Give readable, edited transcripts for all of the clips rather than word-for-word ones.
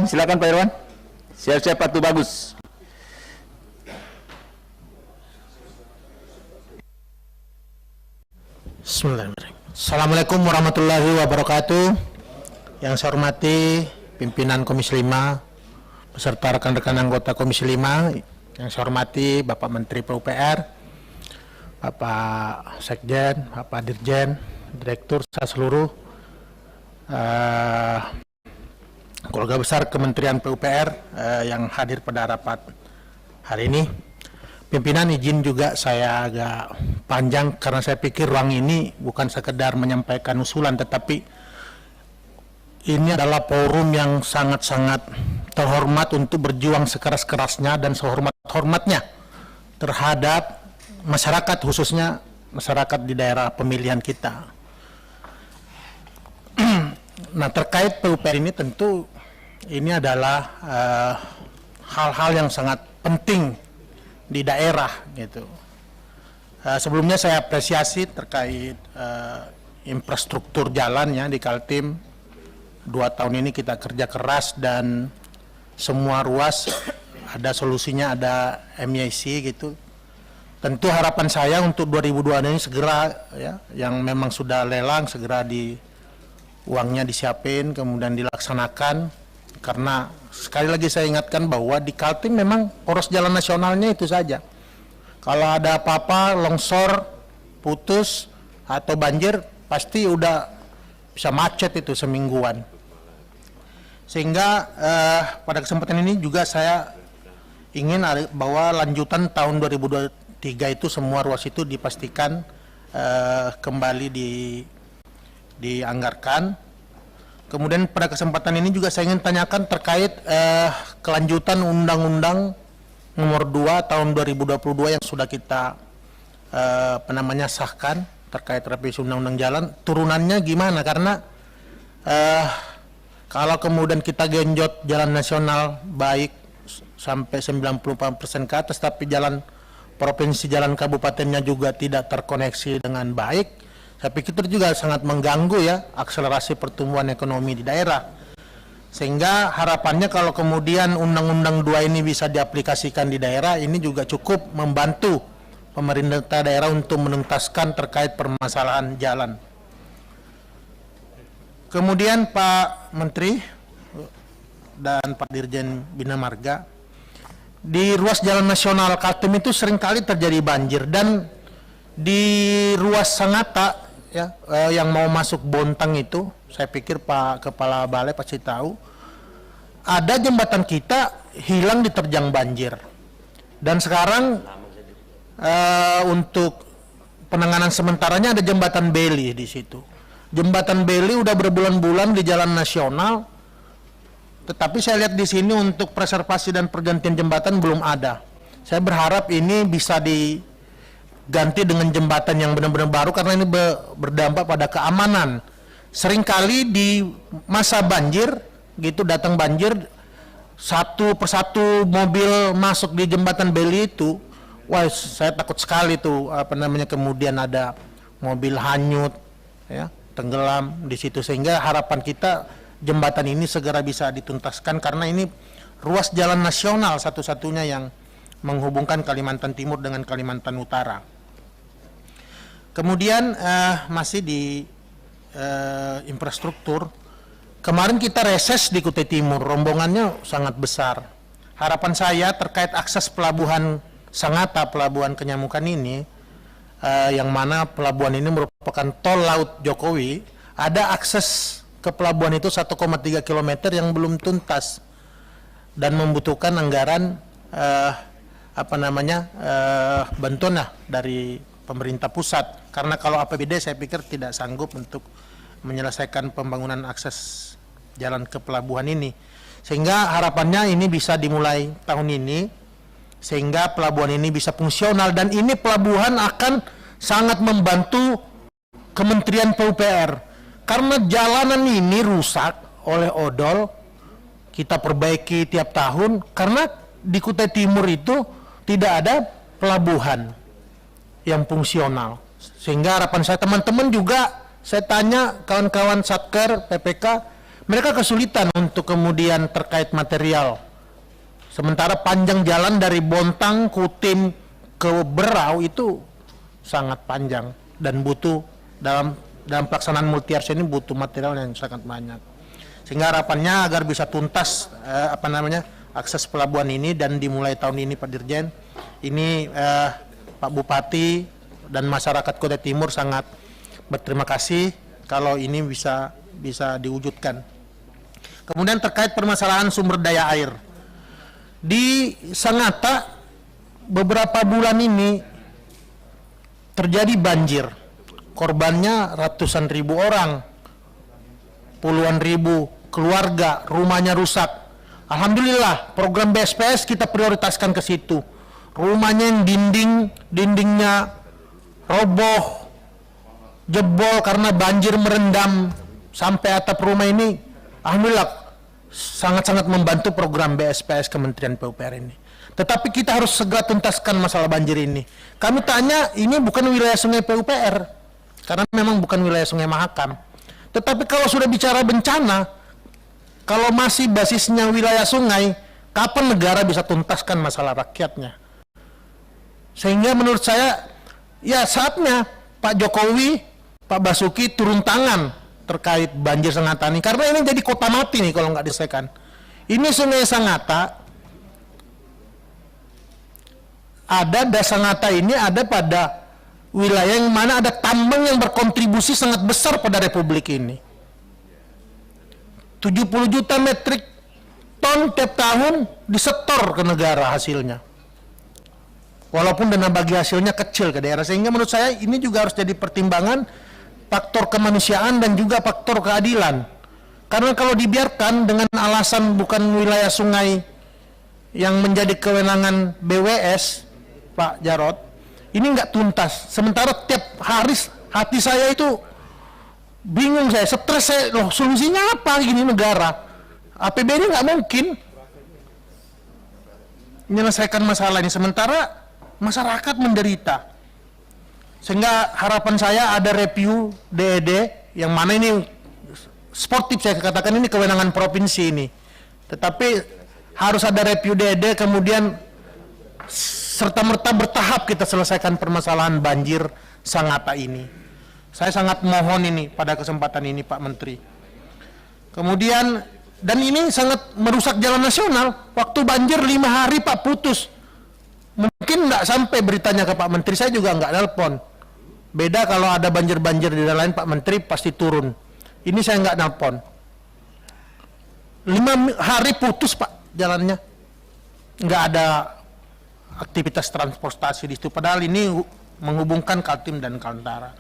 Silakan Pak Irwan. Siap-siap Pak Bagus. Bismillahirrahmanirrahim. Assalamualaikum warahmatullahi wabarakatuh. Yang saya hormati pimpinan Komisi 5 beserta rekan-rekan anggota Komisi 5, yang saya hormati Bapak Menteri PUPR, Bapak Sekjen, Bapak Dirjen, Direktur, seluruh keluarga besar Kementerian PUPR yang hadir pada rapat hari ini. Pimpinan izin juga saya agak panjang karena saya pikir ruang ini bukan sekedar menyampaikan usulan, tetapi ini adalah forum yang sangat-sangat terhormat untuk berjuang sekeras-kerasnya dan sehormat-hormatnya terhadap masyarakat, khususnya masyarakat di daerah pemilihan kita. Nah, terkait PUPR ini tentu ini adalah hal-hal yang sangat penting di daerah gitu. Sebelumnya saya apresiasi terkait infrastruktur jalannya di Kaltim. 2 tahun ini kita kerja keras dan semua ruas ada solusinya, ada MIC gitu. Tentu harapan saya untuk 2002 ini segera ya, yang memang sudah lelang segera uangnya disiapin kemudian dilaksanakan, karena sekali lagi saya ingatkan bahwa di Kaltim memang poros jalan nasionalnya itu saja. Kalau ada apa-apa, longsor, putus, atau banjir, pasti udah bisa macet itu semingguan. Sehingga pada kesempatan ini juga saya ingin bahwa lanjutan tahun 2023 itu semua ruas itu dipastikan kembali dianggarkan. Kemudian pada kesempatan ini juga saya ingin tanyakan terkait kelanjutan Undang-Undang Nomor 2 Tahun 2022 yang sudah kita sahkan terkait revisi Undang-Undang Jalan. Turunannya gimana? Karena kalau kemudian kita genjot jalan nasional baik sampai 94% ke atas, tapi jalan provinsi, jalan kabupatennya juga tidak terkoneksi dengan baik, saya pikir itu juga sangat mengganggu ya akselerasi pertumbuhan ekonomi di daerah. Sehingga harapannya kalau kemudian Undang-Undang 2 ini bisa diaplikasikan di daerah, ini juga cukup membantu pemerintah daerah untuk menuntaskan terkait permasalahan jalan. Kemudian Pak Menteri dan Pak Dirjen Bina Marga, di ruas jalan nasional Kaltim itu seringkali terjadi banjir, dan di ruas Sangatta ya, yang mau masuk Bontang itu, saya pikir Pak Kepala Balai pasti tahu, ada jembatan kita hilang diterjang banjir. Dan sekarang untuk penanganan sementaranya ada jembatan Beli di situ. Jembatan Beli udah berbulan-bulan di jalan nasional, tetapi saya lihat di sini untuk preservasi dan pergantian jembatan belum ada. Saya berharap ini bisa diganti dengan jembatan yang benar-benar baru, karena ini berdampak pada keamanan. Seringkali di masa banjir gitu, datang banjir, satu persatu mobil masuk di jembatan Beli itu, wah saya takut sekali tuh kemudian ada mobil hanyut ya, tenggelam di situ. Sehingga harapan kita jembatan ini segera bisa dituntaskan, karena ini ruas jalan nasional satu-satunya yang menghubungkan Kalimantan Timur dengan Kalimantan Utara. Kemudian masih di infrastruktur, kemarin kita reses di Kutai Timur, rombongannya sangat besar. Harapan saya terkait akses pelabuhan Sangatta, pelabuhan Kenyamukan ini, yang mana pelabuhan ini merupakan tol laut Jokowi, ada akses ke pelabuhan itu 1,3 km yang belum tuntas dan membutuhkan anggaran bantuan dari pemerintah pusat, karena kalau APBD saya pikir tidak sanggup untuk menyelesaikan pembangunan akses jalan ke pelabuhan ini. Sehingga harapannya ini bisa dimulai tahun ini, sehingga pelabuhan ini bisa fungsional, dan ini pelabuhan akan sangat membantu Kementerian PUPR, karena jalanan ini rusak oleh odol, kita perbaiki tiap tahun, karena di Kutai Timur itu tidak ada pelabuhan yang fungsional. Sehingga harapan saya, teman-teman juga saya tanya kawan-kawan Satker, PPK, mereka kesulitan untuk kemudian terkait material. Sementara panjang jalan dari Bontang, Kutim ke Berau itu sangat panjang dan butuh dalam pelaksanaan multi-arsa ini butuh material yang sangat banyak. Sehingga harapannya agar bisa tuntas akses pelabuhan ini dan dimulai tahun ini Pak Dirjen. Ini Pak Bupati dan masyarakat Kota Timur sangat berterima kasih kalau ini bisa diwujudkan. Kemudian terkait permasalahan sumber daya air. Di Sangatta beberapa bulan ini terjadi banjir. Korbannya ratusan ribu orang, puluhan ribu keluarga, rumahnya rusak. Alhamdulillah, program BSPS kita prioritaskan ke situ. Rumahnya yang dindingnya roboh, jebol karena banjir merendam sampai atap rumah ini. Alhamdulillah, sangat-sangat membantu program BSPS Kementerian PUPR ini. Tetapi kita harus segera tuntaskan masalah banjir ini. Kami tanya, ini bukan wilayah sungai PUPR, karena memang bukan wilayah sungai Mahakam. Tetapi kalau sudah bicara bencana, kalau masih basisnya wilayah sungai, kapan negara bisa tuntaskan masalah rakyatnya? Sehingga menurut saya, ya saatnya Pak Jokowi, Pak Basuki turun tangan terkait banjir Sangatta ini, karena ini jadi kota mati nih kalau nggak diselesaikan. Ini sungai Sangatta, Sangatta ini ada pada wilayah yang mana ada tambang yang berkontribusi sangat besar pada republik ini. 70 juta metrik ton tiap tahun disetor ke negara hasilnya. Walaupun dana bagi hasilnya kecil ke daerah, sehingga menurut saya ini juga harus jadi pertimbangan faktor kemanusiaan dan juga faktor keadilan. Karena kalau dibiarkan dengan alasan bukan wilayah sungai yang menjadi kewenangan BWS, Pak Jarod, ini nggak tuntas. Sementara tiap hari hati saya itu bingung, saya stres, loh solusinya apa gini negara? APBD nggak mungkin menyelesaikan masalah ini, sementara masyarakat menderita. Sehingga harapan saya ada review DED, yang mana ini sportif, saya katakan ini kewenangan provinsi ini. Tetapi harus ada review DED, kemudian serta-merta bertahap kita selesaikan permasalahan banjir Sangatta ini. Saya sangat mohon ini pada kesempatan ini Pak Menteri. Kemudian, dan ini sangat merusak jalan nasional. Waktu banjir 5 hari Pak putus. Mungkin nggak sampai beritanya ke Pak Menteri, saya juga nggak nelpon. Beda kalau ada banjir-banjir di daerah lain, Pak Menteri pasti turun. Ini saya nggak nelpon. 5 hari putus Pak jalannya. Nggak ada aktivitas transportasi di situ. Padahal ini menghubungkan Kaltim dan Kaltara.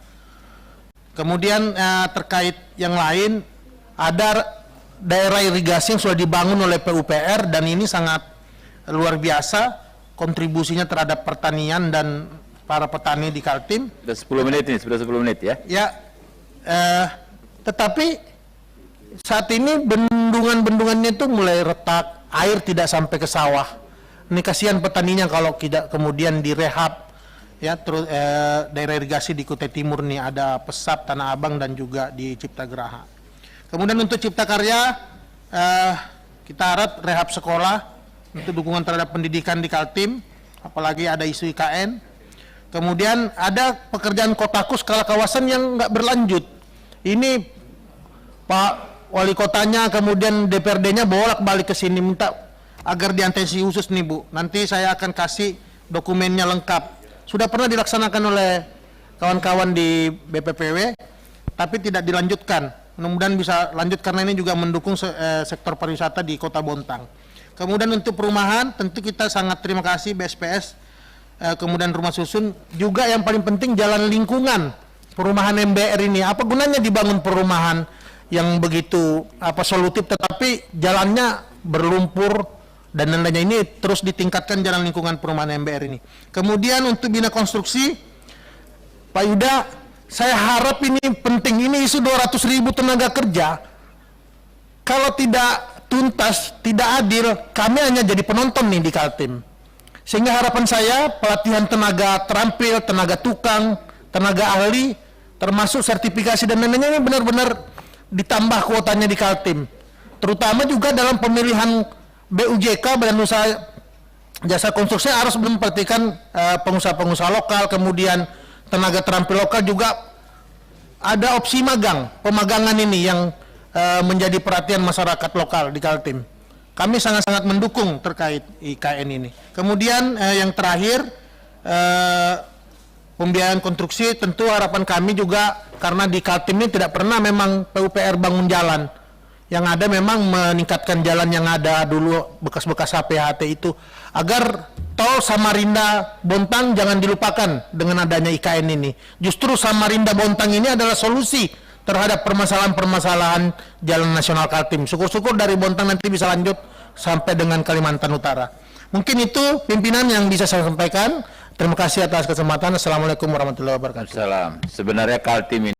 Kemudian terkait yang lain, ada daerah irigasi yang sudah dibangun oleh PUPR dan ini sangat luar biasa kontribusinya terhadap pertanian dan para petani di Kaltim. Sudah 10 menit ini, sudah 10 menit ya. Ya, tetapi saat ini bendungan-bendungannya itu mulai retak, air tidak sampai ke sawah. Ini kasihan petaninya kalau tidak kemudian direhab. Ya, terus daerah irigasi di Kutai Timur nih ada Pesat, Tanah Abang dan juga di Ciptagraha. Kemudian untuk Cipta Karya, kita harap rehab sekolah untuk dukungan terhadap pendidikan di Kaltim, apalagi ada isu IKN. Kemudian ada pekerjaan kotaku skala kawasan yang nggak berlanjut. Ini Pak Wali Kotanya, kemudian DPRD-nya bolak-balik ke sini minta agar diatensi khusus nih Bu. Nanti saya akan kasih dokumennya lengkap. Sudah pernah dilaksanakan oleh kawan-kawan di BPPW, tapi tidak dilanjutkan. Mudah-mudahan bisa lanjut karena ini juga mendukung sektor pariwisata di Kota Bontang. Kemudian untuk perumahan, tentu kita sangat terima kasih BSPS, kemudian rumah susun, juga yang paling penting jalan lingkungan, perumahan MBR ini. Apa gunanya dibangun perumahan yang begitu solutif, tetapi jalannya berlumpur dan lain-lainnya, ini terus ditingkatkan jalan lingkungan perumahan MBR ini. Kemudian untuk bina konstruksi, Pak Yuda, saya harap ini penting, ini isu 200.000 tenaga kerja. Kalau tidak tuntas, tidak adil, kami hanya jadi penonton nih di Kaltim. Sehingga harapan saya pelatihan tenaga terampil, tenaga tukang, tenaga ahli, termasuk sertifikasi dan lain-lainnya ini benar-benar ditambah kuotanya di Kaltim. Terutama juga dalam pemilihan BUJK, Badan Usaha Jasa Konstruksi, harus memperhatikan pengusaha-pengusaha lokal, kemudian tenaga terampil lokal juga ada opsi magang, pemagangan ini yang menjadi perhatian masyarakat lokal di Kaltim. Kami sangat-sangat mendukung terkait IKN ini. Kemudian yang terakhir, pembiayaan konstruksi, tentu harapan kami juga karena di Kaltim ini tidak pernah memang PUPR bangun jalan. Yang ada memang meningkatkan jalan yang ada dulu bekas-bekas HPHT itu, agar tol Samarinda Bontang jangan dilupakan dengan adanya IKN ini. Justru Samarinda Bontang ini adalah solusi terhadap permasalahan-permasalahan Jalan Nasional Kaltim. Syukur-syukur dari Bontang nanti bisa lanjut sampai dengan Kalimantan Utara. Mungkin itu pimpinan yang bisa saya sampaikan. Terima kasih atas kesempatan. Assalamualaikum warahmatullahi wabarakatuh. Salam. Sebenarnya Kaltim